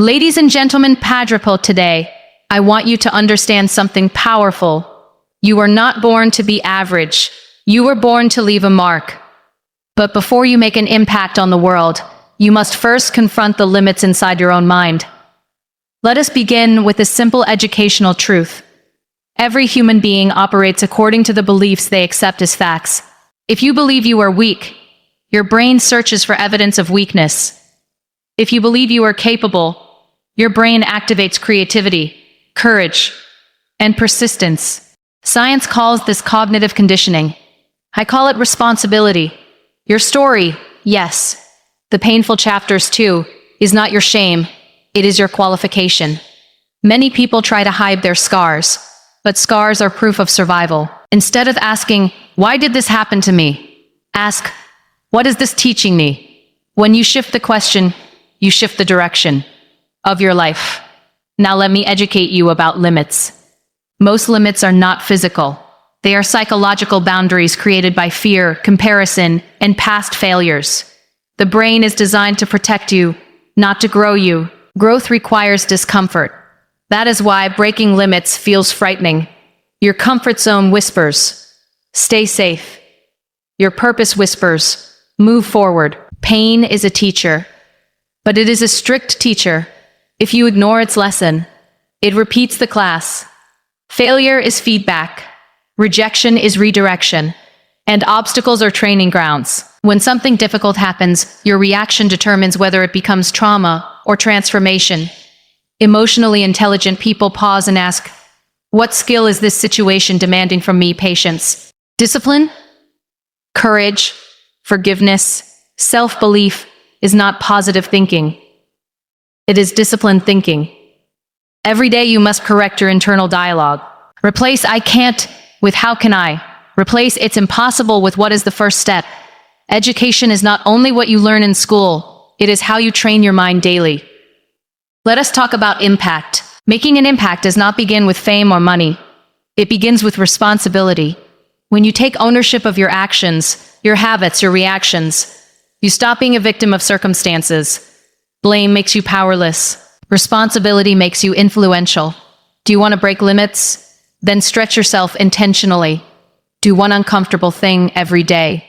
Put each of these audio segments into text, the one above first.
Ladies and gentlemen, Padrapo, today, I want you to understand something powerful. You were not born to be average. You were born to leave a mark. But before you make an impact on the world, you must first confront the limits inside your own mind. Let us begin with a simple educational truth. Every human being operates according to the beliefs they accept as facts. If you believe you are weak, your brain searches for evidence of weakness. If you believe you are capable, your brain activates creativity, courage, and persistence. Science calls this cognitive conditioning. I call it responsibility. Your story, yes. The painful chapters too, is not your shame. It is your qualification. Many people try to hide their scars, but scars are proof of survival. Instead of asking, why did this happen to me? Ask, what is this teaching me? When you shift the question, you shift the direction of your life. Now let me educate you about limits. Most limits are not physical. They are psychological boundaries created by fear, comparison, and past failures. The brain is designed to protect you, not to grow you. Growth requires discomfort. That is why breaking limits feels frightening. Your comfort zone whispers, stay safe. Your purpose whispers, move forward. Pain is a teacher, but it is a strict teacher. If you ignore its lesson, it repeats the class. Failure is feedback. Rejection is redirection. And obstacles are training grounds. When something difficult happens, your reaction determines whether it becomes trauma or transformation. Emotionally intelligent people pause and ask, what skill is this situation demanding from me? Patience, discipline, courage, forgiveness, self-belief is not positive thinking. It is disciplined thinking. Every day you must correct your internal dialogue. Replace I can't with how can I. Replace it's impossible with what is the first step. Education is not only what you learn in school, it is how you train your mind daily. Let us talk about impact. Making an impact does not begin with fame or money. It begins with responsibility. When you take ownership of your actions, your habits, your reactions, you stop being a victim of circumstances. Blame makes you powerless. Responsibility makes you influential. Do you want to break limits? Then stretch yourself intentionally. Do one uncomfortable thing every day.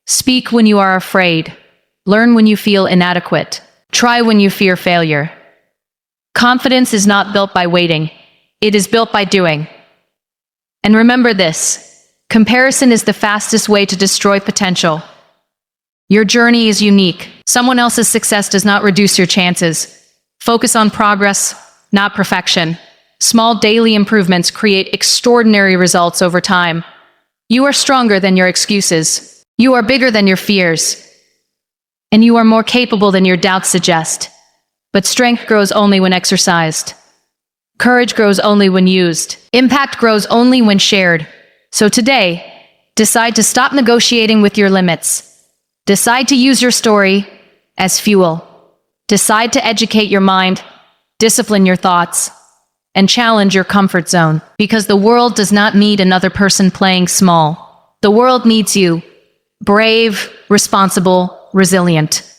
Speak when you are afraid. Learn when you feel inadequate. Try when you fear failure. Confidence is not built by waiting. It is built by doing. And remember this, comparison is the fastest way to destroy potential. Your journey is unique. Someone else's success does not reduce your chances. Focus on progress, not perfection. Small daily improvements create extraordinary results over time. You are stronger than your excuses. You are bigger than your fears. And you are more capable than your doubts suggest. But strength grows only when exercised. Courage grows only when used. Impact grows only when shared. So today, decide to stop negotiating with your limits. Decide to use your story as fuel. Decide to educate your mind, discipline your thoughts, and challenge your comfort zone. Because the world does not need another person playing small. The world needs you. Brave, responsible, resilient.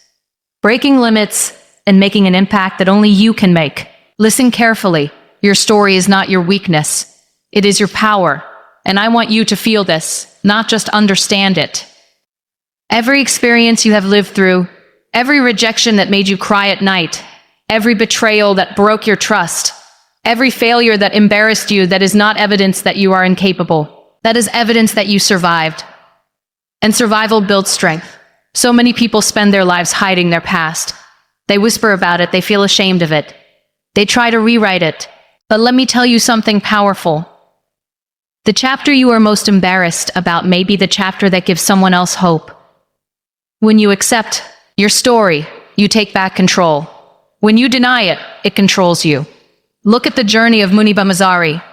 Breaking limits and making an impact that only you can make. Listen carefully. Your story is not your weakness. It is your power. And I want you to feel this, not just understand it. Every experience you have lived through, every rejection that made you cry at night, every betrayal that broke your trust, every failure that embarrassed you, that is not evidence that you are incapable. That is evidence that you survived. And survival builds strength. So many people spend their lives hiding their past. They whisper about it, they feel ashamed of it. They try to rewrite it. But let me tell you something powerful. The chapter you are most embarrassed about may be the chapter that gives someone else hope. When you accept your story, you take back control. When you deny it, it controls you. Look at the journey of Muniba Mazari.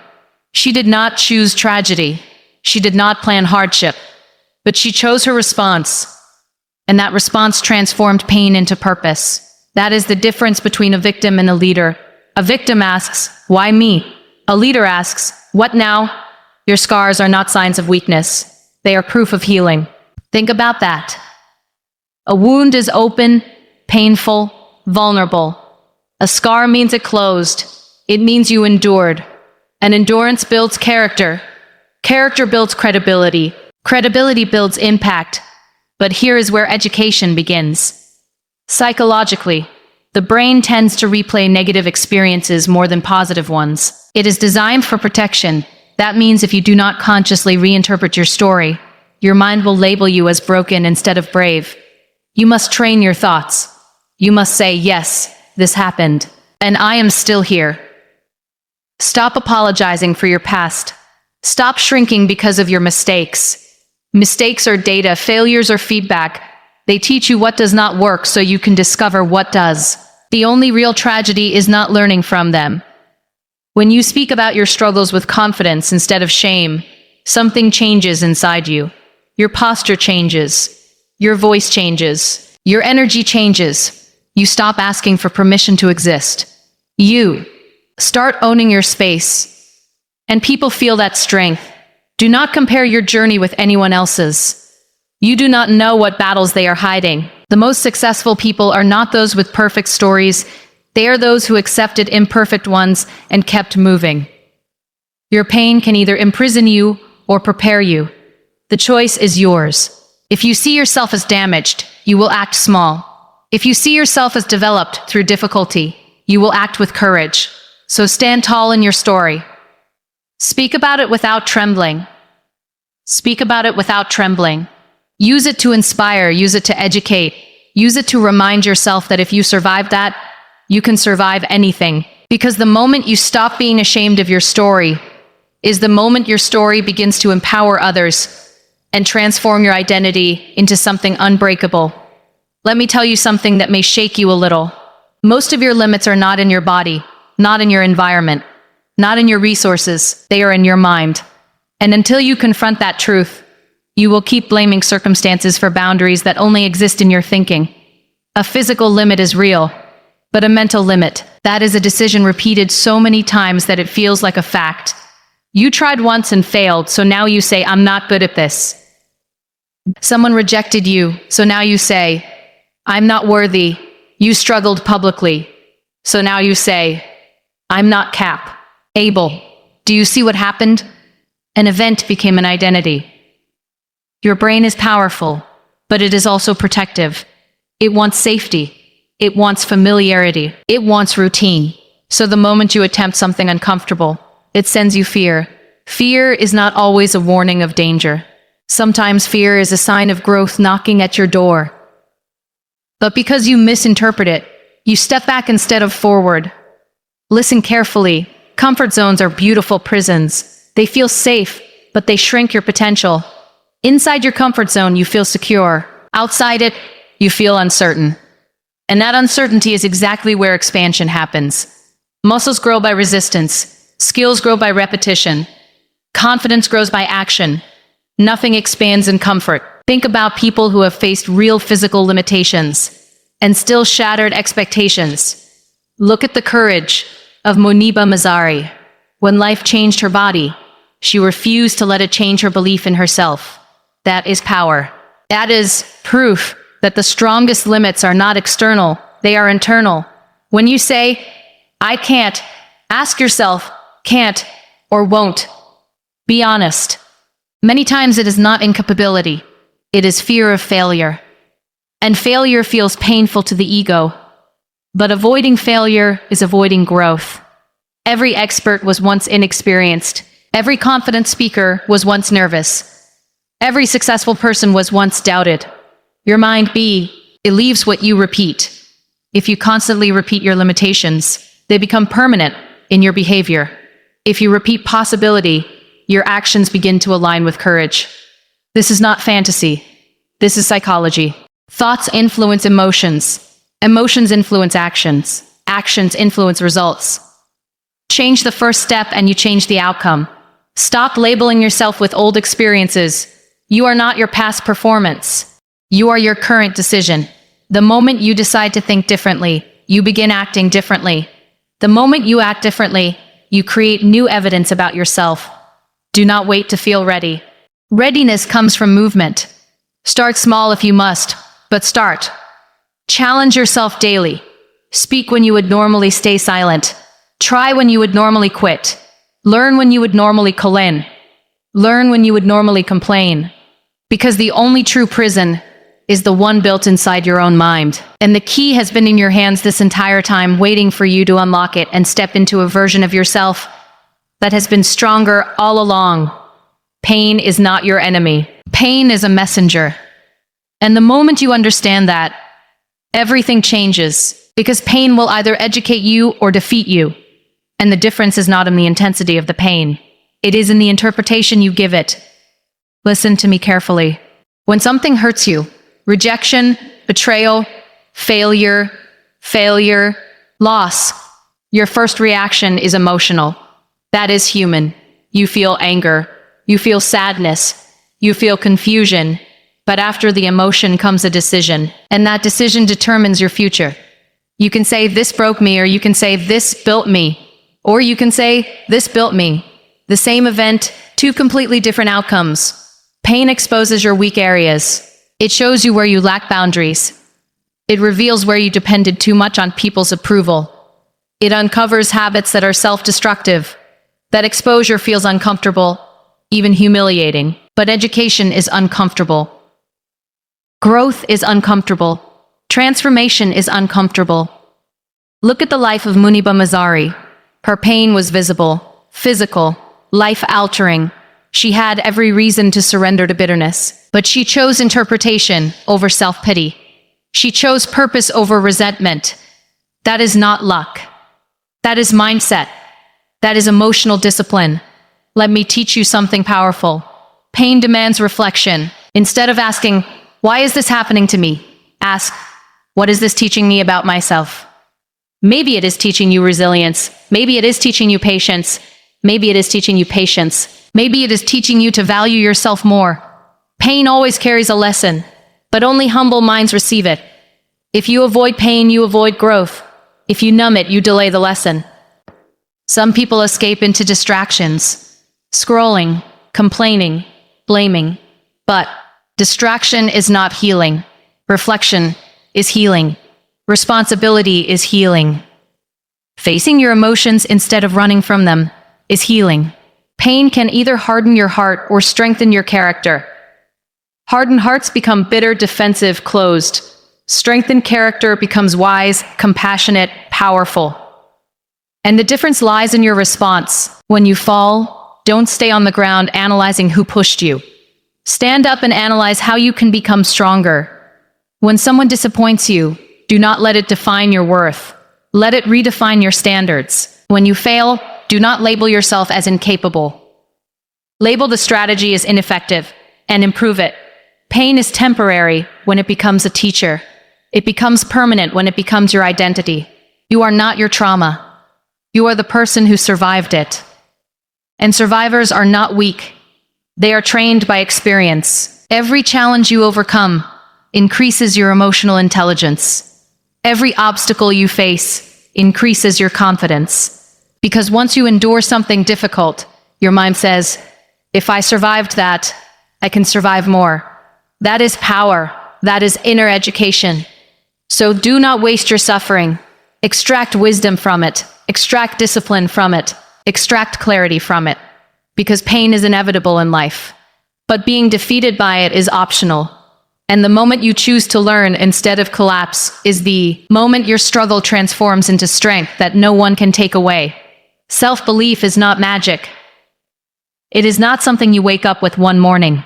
She did not choose tragedy. She did not plan hardship. But she chose her response. And that response transformed pain into purpose. That is the difference between a victim and a leader. A victim asks, why me? A leader asks, what now? Your scars are not signs of weakness. They are proof of healing. Think about that. A wound is open, painful, vulnerable. A scar means it closed. It means you endured. And endurance builds character. Character builds credibility. Credibility builds impact. But here is where education begins. Psychologically, the brain tends to replay negative experiences more than positive ones. It is designed for protection. That means if you do not consciously reinterpret your story, your mind will label you as broken instead of brave. You must train your thoughts. You must say, yes, this happened, and I am still here. Stop apologizing for your past. Stop shrinking because of your mistakes. Mistakes are data, failures are feedback. They teach you what does not work so you can discover what does. The only real tragedy is not learning from them. When you speak about your struggles with confidence instead of shame, something changes inside you. Your posture changes. Your voice changes. Your energy changes. You stop asking for permission to exist. You start owning your space. And people feel that strength. Do not compare your journey with anyone else's. You do not know what battles they are hiding. The most successful people are not those with perfect stories. They are those who accepted imperfect ones and kept moving. Your pain can either imprison you or prepare you. The choice is yours. If you see yourself as damaged, you will act small. If you see yourself as developed through difficulty, you will act with courage. So stand tall in your story. Speak about it without trembling. Speak about it without trembling. Use it to inspire, use it to educate, use it to remind yourself that if you survive that, you can survive anything. Because the moment you stop being ashamed of your story is the moment your story begins to empower others and transform your identity into something unbreakable. Let me tell you something that may shake you a little. Most of your limits are not in your body, not in your environment, not in your resources, they are in your mind. And until you confront that truth, you will keep blaming circumstances for boundaries that only exist in your thinking. A physical limit is real, but a mental limit, that is a decision repeated so many times that it feels like a fact. You tried once and failed, so now you say, I'm not good at this. Someone rejected you, so now you say, I'm not worthy. You struggled publicly, so now you say, I'm not able. Do you see what happened? An event became an identity. Your brain is powerful, but it is also protective. It wants safety. It wants familiarity. It wants routine. So the moment you attempt something uncomfortable, it sends you fear. Fear is not always a warning of danger. Sometimes fear is a sign of growth knocking at your door. But because you misinterpret it, you step back instead of forward. Listen carefully. Comfort zones are beautiful prisons. They feel safe, but they shrink your potential. Inside your comfort zone, you feel secure. Outside it, you feel uncertain. And that uncertainty is exactly where expansion happens. Muscles grow by resistance. Skills grow by repetition. Confidence grows by action. Nothing expands in comfort. Think about people who have faced real physical limitations and still shattered expectations. Look at the courage of Muniba Mazari. When life changed her body, she refused to let it change her belief in herself. That is power. That is proof that the strongest limits are not external, they are internal. When you say, I can't, ask yourself, can't or won't. Be honest. Many times it is not incapability, it is fear of failure. And failure feels painful to the ego. But avoiding failure is avoiding growth. Every expert was once inexperienced. Every confident speaker was once nervous. Every successful person was once doubted. Your mind believes what you repeat. If you constantly repeat your limitations, they become permanent in your behavior. If you repeat possibility, your actions begin to align with courage. This is not fantasy. This is psychology. Thoughts influence emotions. Emotions influence actions. Actions influence results. Change the first step and you change the outcome. Stop labeling yourself with old experiences. You are not your past performance. You are your current decision. The moment you decide to think differently, you begin acting differently. The moment you act differently, you create new evidence about yourself. Do not wait to feel ready. Readiness comes from movement. Start small if you must, but start. Challenge yourself daily. Speak when you would normally stay silent. Try when you would normally quit. Learn when you would normally call in. Learn when you would normally complain. Because the only true prison is the one built inside your own mind. And the key has been in your hands this entire time, waiting for you to unlock it and step into a version of yourself that has been stronger all along. Pain is not your enemy. Pain is a messenger. And the moment you understand that, everything changes. Because pain will either educate you or defeat you. And the difference is not in the intensity of the pain. It is in the interpretation you give it. Listen to me carefully. When something hurts you, rejection, betrayal, failure, loss, your first reaction is emotional. That is human. You feel anger. You feel sadness. You feel confusion. But after the emotion comes a decision, and that decision determines your future. You can say, this broke me, or you can say, this built me. Or you can say, this built me. The same event, two completely different outcomes. Pain exposes your weak areas. It shows you where you lack boundaries. It reveals where you depended too much on people's approval. It uncovers habits that are self-destructive. That exposure feels uncomfortable, even humiliating. But education is uncomfortable. Growth is uncomfortable. Transformation is uncomfortable. Look at the life of Muniba Mazari. Her pain was visible, physical, life-altering. She had every reason to surrender to bitterness, but she chose interpretation over self-pity. She chose purpose over resentment. That is not luck. That is mindset. That is emotional discipline. Let me teach you something powerful. Pain demands reflection. Instead of asking, why is this happening to me? Ask, what is this teaching me about myself? Maybe it is teaching you resilience. Maybe it is teaching you patience. Maybe it is teaching you patience. Maybe it is teaching you to value yourself more. Pain always carries a lesson, but only humble minds receive it. If you avoid pain, you avoid growth. If you numb it, you delay the lesson. Some people escape into distractions, scrolling, complaining, blaming. But distraction is not healing. Reflection is healing. Responsibility is healing. Facing your emotions instead of running from them is healing. Pain can either harden your heart or strengthen your character. Hardened hearts become bitter, defensive, closed. Strengthened character becomes wise, compassionate, powerful. And the difference lies in your response. When you fall, don't stay on the ground analyzing who pushed you. Stand up and analyze how you can become stronger. When someone disappoints you, do not let it define your worth. Let it redefine your standards. When you fail, do not label yourself as incapable. Label the strategy as ineffective and improve it. Pain is temporary when it becomes a teacher. It becomes permanent when it becomes your identity. You are not your trauma. You are the person who survived it. And survivors are not weak. They are trained by experience. Every challenge you overcome increases your emotional intelligence. Every obstacle you face increases your confidence. Because once you endure something difficult, your mind says, if I survived that, I can survive more. That is power. That is inner education. So do not waste your suffering. Extract wisdom from it. Extract discipline from it. Extract clarity from it. Because pain is inevitable in life. But being defeated by it is optional. And the moment you choose to learn instead of collapse is the moment your struggle transforms into strength that no one can take away. Self-belief is not magic. It is not something you wake up with one morning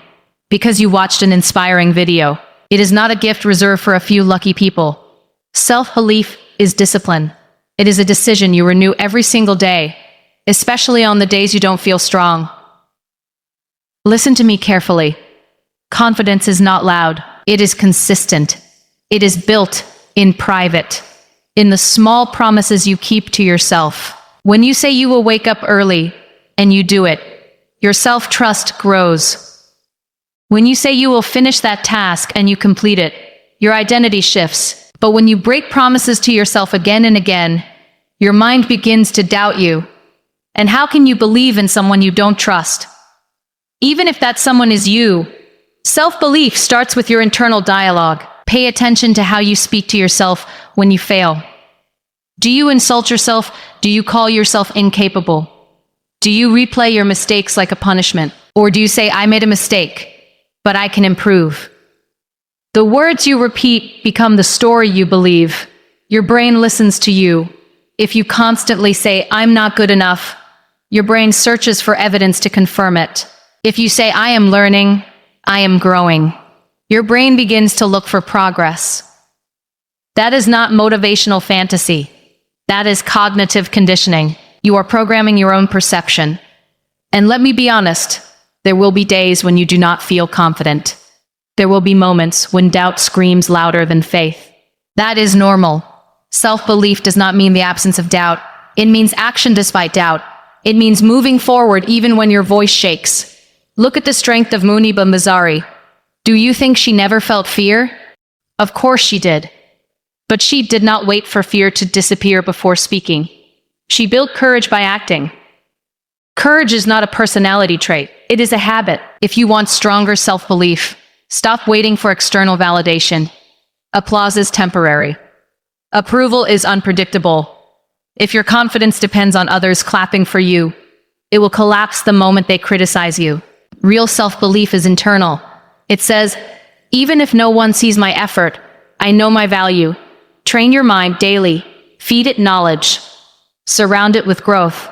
because you watched an inspiring video. It is not a gift reserved for a few lucky people. Self-belief is discipline. It is a decision you renew every single day, especially on the days you don't feel strong. Listen to me carefully. Confidence is not loud. It is consistent. It is built in private, in the small promises you keep to yourself. When you say you will wake up early, and you do it, your self-trust grows. When you say you will finish that task and you complete it, your identity shifts. But when you break promises to yourself again and again, your mind begins to doubt you. And how can you believe in someone you don't trust? Even if that someone is you, self-belief starts with your internal dialogue. Pay attention to how you speak to yourself when you fail. Do you insult yourself? Do you call yourself incapable? Do you replay your mistakes like a punishment? Or do you say, I made a mistake, but I can improve? The words you repeat become the story you believe. Your brain listens to you. If you constantly say, I'm not good enough, your brain searches for evidence to confirm it. If you say, I am learning, I am growing, your brain begins to look for progress. That is not motivational fantasy. That is cognitive conditioning. You are programming your own perception. And let me be honest, there will be days when you do not feel confident. There will be moments when doubt screams louder than faith. That is normal. Self-belief does not mean the absence of doubt. It means action despite doubt. It means moving forward even when your voice shakes. Look at the strength of Muniba Mazari. Do you think she never felt fear? Of course she did. But she did not wait for fear to disappear before speaking. She built courage by acting. Courage is not a personality trait. It is a habit. If you want stronger self-belief, stop waiting for external validation. Applause is temporary. Approval is unpredictable. If your confidence depends on others clapping for you, it will collapse the moment they criticize you. Real self-belief is internal. It says, even if no one sees my effort, I know my value. Train your mind daily. Feed it knowledge. Surround it with growth.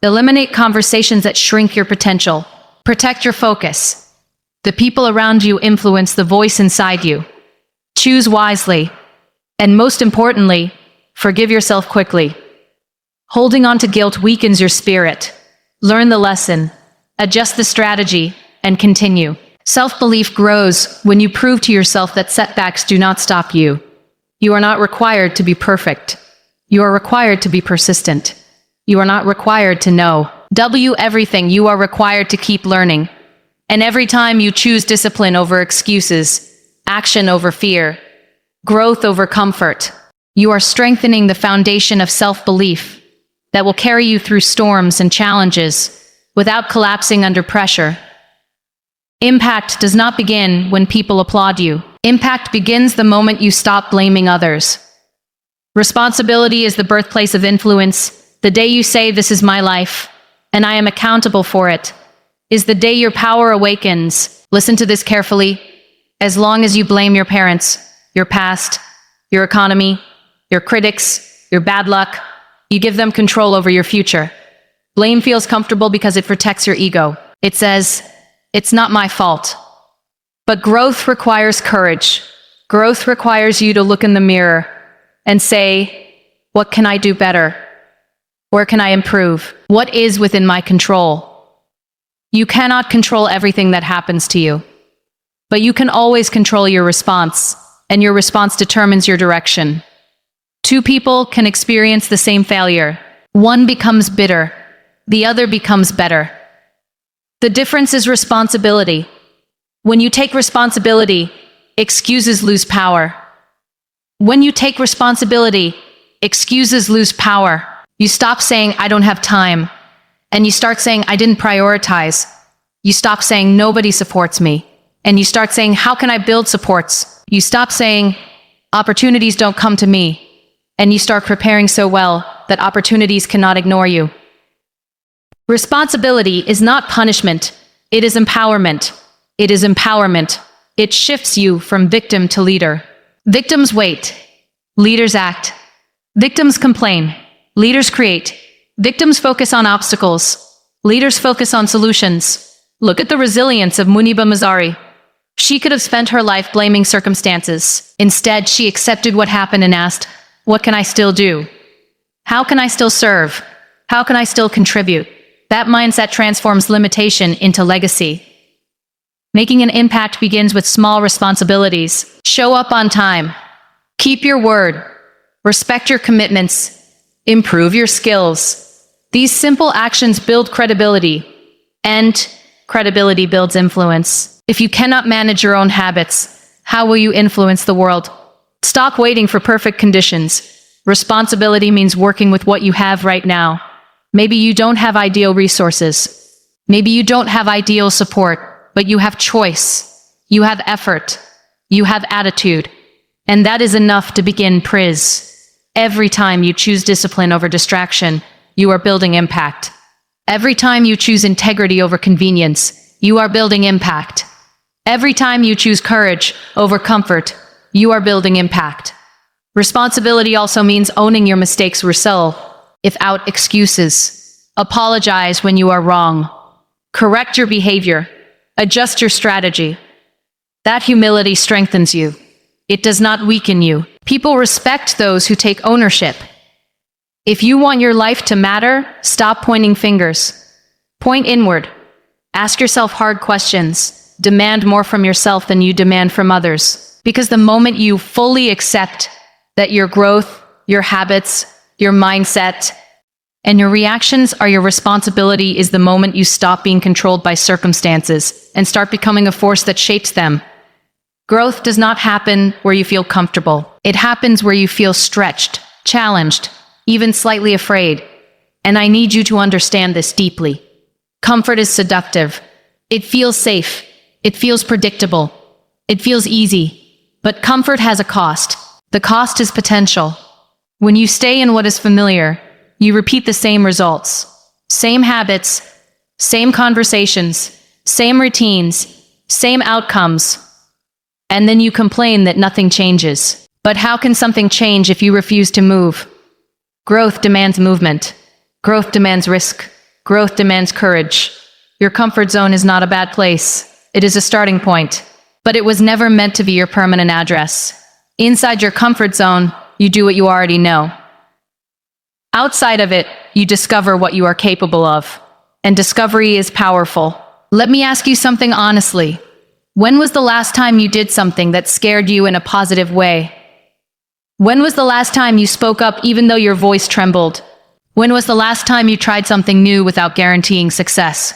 Eliminate conversations that shrink your potential. Protect your focus. The people around you influence the voice inside you. Choose wisely. And most importantly, forgive yourself quickly. Holding on to guilt weakens your spirit. Learn the lesson. Adjust the strategy, and continue. Self-belief grows when you prove to yourself that setbacks do not stop you. You are not required to be perfect. You are required to be persistent. You are not required to know everything. You are required to keep learning. And every time you choose discipline over excuses, action over fear, growth over comfort, you are strengthening the foundation of self-belief that will carry you through storms and challenges without collapsing under pressure. Impact does not begin when people applaud you. Impact begins the moment you stop blaming others. Responsibility is the birthplace of influence. The day you say, this is my life, and I am accountable for it, is the day your power awakens. Listen to this carefully. As long as you blame your parents, your past, your economy, your critics, your bad luck, you give them control over your future. Blame feels comfortable because it protects your ego. It says, it's not my fault. But growth requires courage. Growth requires you to look in the mirror and say, what can I do better? Where can I improve? What is within my control? You cannot control everything that happens to you, but you can always control your response, and your response determines your direction. Two people can experience the same failure. One becomes bitter, the other becomes better. The difference is responsibility. When you take responsibility, excuses lose power. When you take responsibility, excuses lose power. You stop saying, I don't have time, and you start saying, I didn't prioritize. You stop saying, nobody supports me, and you start saying, how can I build supports? You stop saying, opportunities don't come to me, and you start preparing so well that opportunities cannot ignore you. Responsibility is not punishment, it is empowerment. It is empowerment. It shifts you from victim to leader. Victims wait. Leaders act. Victims complain. Leaders create. Victims focus on obstacles. Leaders focus on solutions. Look at the resilience of Muniba Mazari. She could have spent her life blaming circumstances. Instead, she accepted what happened and asked, what can I still do? How can I still serve? How can I still contribute? That mindset transforms limitation into legacy. Making an impact begins with small responsibilities. Show up on time. Keep your word. Respect your commitments. Improve your skills. These simple actions build credibility, and credibility builds influence. If you cannot manage your own habits, how will you influence the world? Stop waiting for perfect conditions. Responsibility means working with what you have right now. Maybe you don't have ideal resources. Maybe you don't have ideal support. But you have choice, you have effort, you have attitude, and that is enough to begin. Every time you choose discipline over distraction, you are building impact. Every time you choose integrity over convenience, you are building impact. Every time you choose courage over comfort, you are building impact. Responsibility also means owning your mistakes yourself, without excuses. Apologize when you are wrong. Correct your behavior. Adjust your strategy. That humility strengthens you. It does not weaken you. People respect those who take ownership. If you want your life to matter, stop pointing fingers. Point inward. Ask yourself hard questions. Demand more from yourself than you demand from others. Because the moment you fully accept that your growth, your habits, your mindset, and your reactions are your responsibility is the moment you stop being controlled by circumstances and start becoming a force that shapes them. Growth does not happen where you feel comfortable. It happens where you feel stretched, challenged, even slightly afraid. And I need you to understand this deeply. Comfort is seductive. It feels safe. It feels predictable. It feels easy. But comfort has a cost. The cost is potential. When you stay in what is familiar, you repeat the same results, same habits, same conversations, same routines, same outcomes. And then you complain that nothing changes. But how can something change if you refuse to move? Growth demands movement. Growth demands risk. Growth demands courage. Your comfort zone is not a bad place. It is a starting point. But it was never meant to be your permanent address. Inside your comfort zone, you do what you already know. Outside of it, you discover what you are capable of. And discovery is powerful. Let me ask you something honestly. When was the last time you did something that scared you in a positive way? When was the last time you spoke up even though your voice trembled? When was the last time you tried something new without guaranteeing success?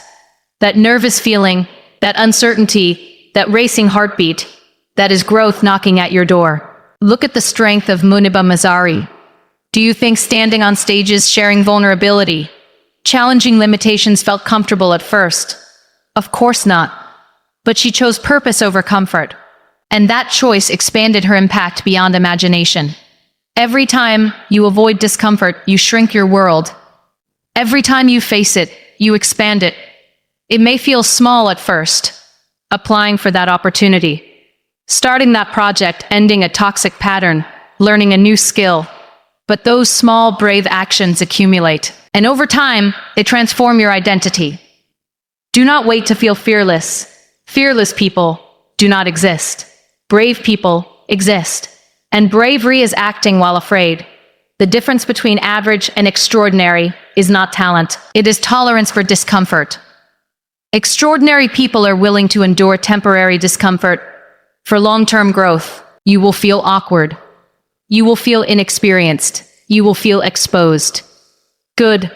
That nervous feeling, that uncertainty, that racing heartbeat, that is growth knocking at your door. Look at the strength of Muniba Mazari. Do you think standing on stages, sharing vulnerability, challenging limitations felt comfortable at first? Of course not. But she chose purpose over comfort. And that choice expanded her impact beyond imagination. Every time you avoid discomfort, you shrink your world. Every time you face it, you expand it. It may feel small at first, applying for that opportunity, starting that project, ending a toxic pattern, learning a new skill. But those small, brave actions accumulate. And over time, they transform your identity. Do not wait to feel fearless. Fearless people do not exist. Brave people exist. And bravery is acting while afraid. The difference between average and extraordinary is not talent. It is tolerance for discomfort. Extraordinary people are willing to endure temporary discomfort. For long-term growth, you will feel awkward. You will feel inexperienced. You will feel exposed. Good.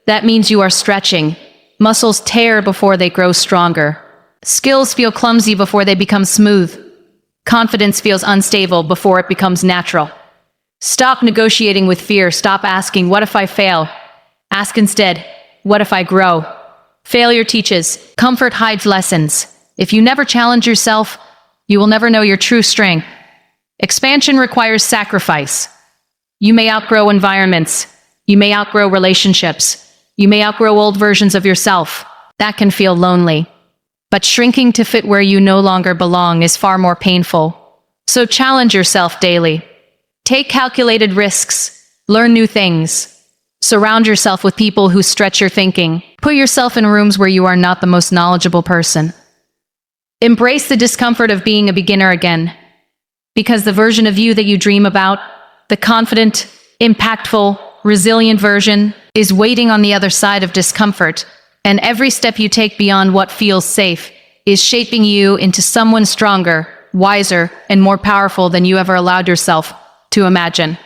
That means you are stretching. Muscles tear before they grow stronger. Skills feel clumsy before they become smooth. Confidence feels unstable before it becomes natural. Stop negotiating with fear. Stop asking, what if I fail? Ask instead, what if I grow? Failure teaches. Comfort hides lessons. If you never challenge yourself, you will never know your true strength. Expansion requires sacrifice. You may outgrow environments. You may outgrow relationships. You may outgrow old versions of yourself. That can feel lonely. But shrinking to fit where you no longer belong is far more painful. So challenge yourself daily. Take calculated risks. Learn new things. Surround yourself with people who stretch your thinking. Put yourself in rooms where you are not the most knowledgeable person. Embrace the discomfort of being a beginner again. Because the version of you that you dream about, the confident, impactful, resilient version, is waiting on the other side of discomfort. And every step you take beyond what feels safe is shaping you into someone stronger, wiser, and more powerful than you ever allowed yourself to imagine.